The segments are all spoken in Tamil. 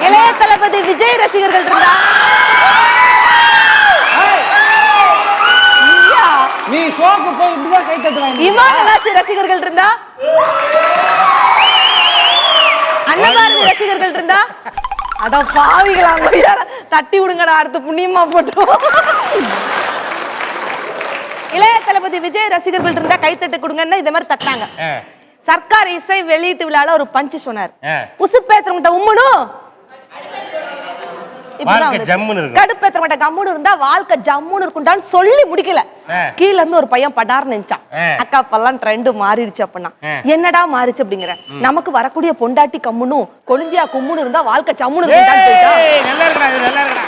இளைய தளபதி விஜய் ரசிகர்கள் இருந்தா நீ ஷோக்கு போய் இப்படிதான் கை தட்டுவாங்க. இமான் அண்ணாச்சி ரசிகர்கள் இருந்தா, அன்னபாரதி ரசிகர்கள் இருந்தா, அட பாவிகளா தட்டி விடுங்கடா, அடுத்து புண்ணியமா போட்டோம். இளைய தளபதி விஜய் ரசிகர்கள் இருந்தா கைத்தட்டு கொடுங்கன்னு இந்த மாதிரி தட்டாங்க. சர்க்கார் இசை வெளியீட்டு விழால ஒரு பஞ்சு சொன்னார். உசுப்பேத்துறவங்கிட்ட உம்முனும் கடுப்பேத்துறவங்கிட்ட கம்முன்னு இருந்தா வாழ்க்கை ஜம்முன்னு இருக்கும்டான்னு சொல்லி முடிக்கல. கீழ இருந்து ஒரு பையன் படார் நினைச்சான். அக்கா பல்லாம் ட்ரெண்ட் மாறிடுச்சு அப்படின்னா என்னடா மாறிச்சு அப்படிங்கிற. நமக்கு வரக்கூடிய பொண்டாட்டி கம்முனும் கொழுந்தியா கும்முன்னு இருந்தா வாழ்க்கை ஜம்முன்னு இருக்கும்டான்னு.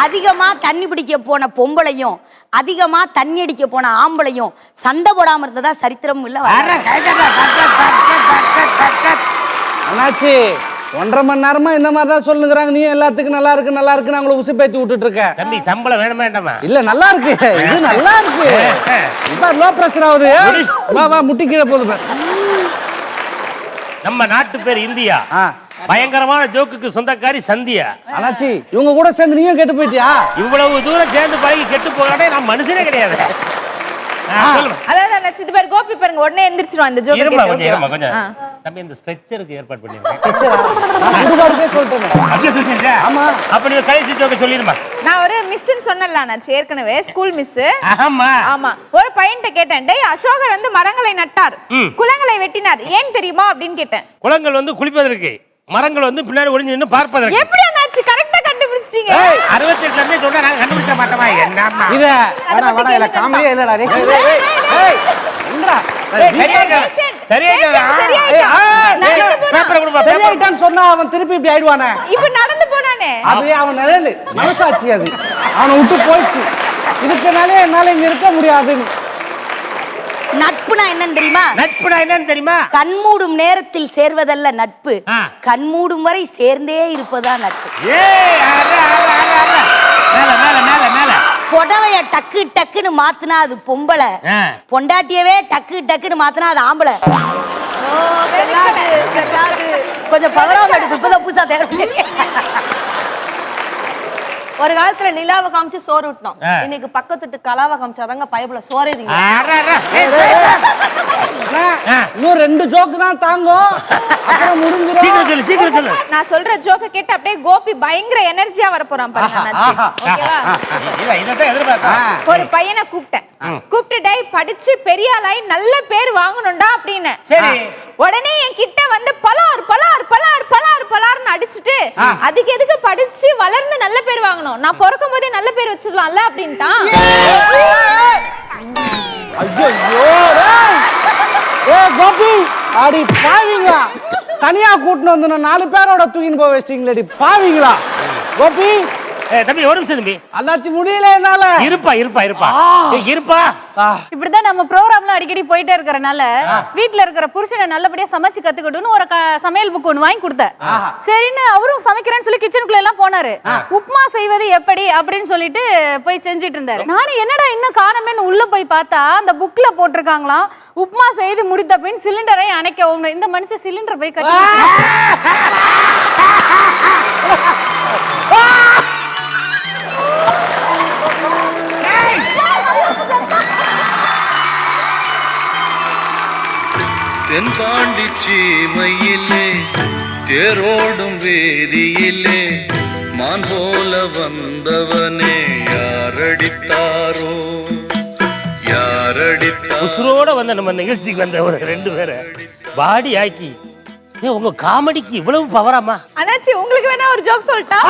அதிகமா தண்ணி பிடிக்க போன பொம்பளையும் அதிகமா தண்ணி அடிக்க போன ஆம்பளையும் சண்டை போடாம இருந்ததா சரித்திரம் இல்ல. அண்ணாச்சி 1.5 மணி நேரமா இந்த மாதிரி தான் சொல்லுங்கிறாங்க. நீ எல்லாத்துக்கும் நல்லா இருக்கு நல்லா இருக்கு நாங்கள உசு பேத்தி விட்டுட்டு இருக்க. தம்பி சம்பளம் வேணுமா வேண்டாமா? இல்ல நல்லா இருக்கு, இது நல்லா இருக்கு. இப்ப லோ பிரஷர் ஆகுது. வா வா முட்டி கீழே போகுது. நம்ம நாட்டு பேர் இந்தியா. பயங்கரமான ஜோக்குக்கு சொந்தக்காரி சந்தியா. அண்ணாச்சி இவங்க கூட சேர்ந்து நீயும் கெட்டு போயிட்டியா? இவ்வளவு தூரம் சேர்ந்து பழகி கெட்டு போகிறானே நான் மனுஷனே கிடையாது. அதான் இது பேர் கோபி பாருங்க உடனே எந்திரிச்சிரும் அந்த ஜோக். இருமா கொஞ்சம் தம்பி இந்த ஸ்ட்ரெச்சருக்கு ஏற்பாடு பண்ணிருக்கேன். ஸ்ட்ரெச்சரா? நான் குடுபாடுக்கே சொல்லிட்டேன். அப்படியே சொல்றீங்க? ஆமா. அப்ப நீ கடைசி ஜோக்க சொல்லிருமா. நான் ஒரு மிஸ்ன்னு சொன்னல நான் ஏற்கனவே ஸ்கூல் மிஸ். ஆமா ஆமா. ஒரு பையன்ட்ட கேட்டேன், டேய் அசோகர் வந்து மரங்களை நட்டார் குளங்களை வெட்டினார் ஏன் தெரியுமா அப்படின்னு கேட்டேன். குளங்கள் வந்து குளிப்பதற்கு, மரங்கள் வந்து பின்னாடி ஒளிஞ்சு நின்னு பார்ப்பதற்கு. எப்படி அண்ணாச்சி கரெக்ட்டா கண்டுபிடிச்சிட்டீங்க? 68ல இருந்தே சொல்றா நாங்க கண்டுபிடிக்க மாட்டோமா? என்னம்மா இத வாடா வாடா இல்ல காமெடியா இல்லடா. ஏய் என்னடா சரியாயிட்டான்னு சொன்னா அவன் திருப்பி இப்படி ஆயிடுவானே. இப்ப நடந்து போனானே அது அவன் நிழல் மனசாட்சி, அது அவனை விட்டு போயிடுச்சு. இதுக்குனாலே என்னால இங்க இருக்க முடியாதுன்னு. நட்புனா என்னன்னு தெரியுமா? நட்புனா என்னன்னு தெரியுமா? கண்மூடும் நேரத்தில் சேர்வதல்ல நட்பு, கண்மூடும் வரை சேர்ந்தே இருப்பதா நட்பு. புடவைய டக்கு டக்குன்னு மாத்துனா அது பொம்பளை, பொண்டாட்டியவே டக்கு டக்குன்னு மாத்துனா அது ஆம்பளை. கொஞ்சம் பதறாம எடுக்கும், இப்பதான் புதுசா தேவை. ஒரு காலத்துல நிலாவை காமிச்சு சோறு விட்டோம், இன்னைக்கு பக்கத்துட்டு கலாவை காமிச்சாதாங்க பைப்புல சோறேதிங்க. இன்னும் 2 ஜோக்கு தான் தாங்கும், அப்புறம் முடிஞ்சிரும். சீக்கிரம் சொல்லு. நான் சொல்ற ஜோக்க கேட்டு அப்படியே கோபி பயங்கர எனர்ஜியா வர போறான் பாருங்க அண்ணாச்சி. ஓகேவா? இல்ல இததான் எதிர்பார்த்தேன். ஒரு பையனை கூப்பிட்டு டேய் படிச்சு பெரிய ஆளாய் நல்ல பேர் வாங்கணும்டா அப்படின்னு. சரி. உடனே என் கிட்ட வந்து பலார் பலார் பலார் பலார் பலார்னு அடிச்சிட்டு அதுக்கு எதுக்கு படிச்சு வளர்ந்து நல்ல பேர் வாங்கணும், நான் பிறக்கும் போதே நல்ல பேர் வச்சிடலாம்ல அப்படின்ட்டான். ஐயோ ஏ கோபி அடி பாவிங்களா, தனியா கூட்டின்னு வந்து 4 பேரோட தூக்கின்னு போய் வச்சிங்களேடி பாவிங்களா. கோபி தம்பி ஒரு நிமிஷம் தம்பி. அண்ணாச்சி முடியல என்னால. இருப்பா இப்படிதான் நம்ம ப்ரோக்ராம்ல அடிக்கடி போயிட்டே இருக்கறனால வீட்ல இருக்கிற புருஷனை நல்லபடியா சமைச்சு கத்துக்கிட்டுன்னு ஒரு சமையல் புக் ஒன்று வாங்கி கொடுத்தேன். சரின்னு அவரும் சமைக்கிறேன்னு சொல்லி கிச்சனுக்குள்ள எல்லாம் போனாரு. உப்புமா செய்வது எப்படி அப்படின்னு சொல்லிட்டு போய் செஞ்சிட்டு இருந்தாரு. நானும் என்னடா இன்னும் காணமேன்னு உள்ள போய் பார்த்தா அந்த புக்ல போட்டிருக்காங்களாம் உப்புமா செய்து முடித்த பின் சிலிண்டரை அணைக்கவும். இந்த மனுஷன் சிலிண்டர் போய் கட்டி தென்பாண்டி சீமையிலே தேரோடும் வேதியிலே மான் போல வந்தவனே யாரடித்தாரோ யாரடித்தாரோ. உசுரோட வந்த நம்ம நிகழ்ச்சிக்கு வந்த ஒரு 2 பேரை பாடி ஆக்கி உங்க காமெடிக்கு இவ்வளவு பவராமா? அண்ணாச்சி உங்களுக்கு வேணா ஒரு ஜோக் சொல்லிட்டா?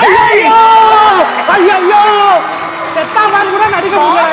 ஐயோ செத்தாமான் கூட நடிக்க முடியல.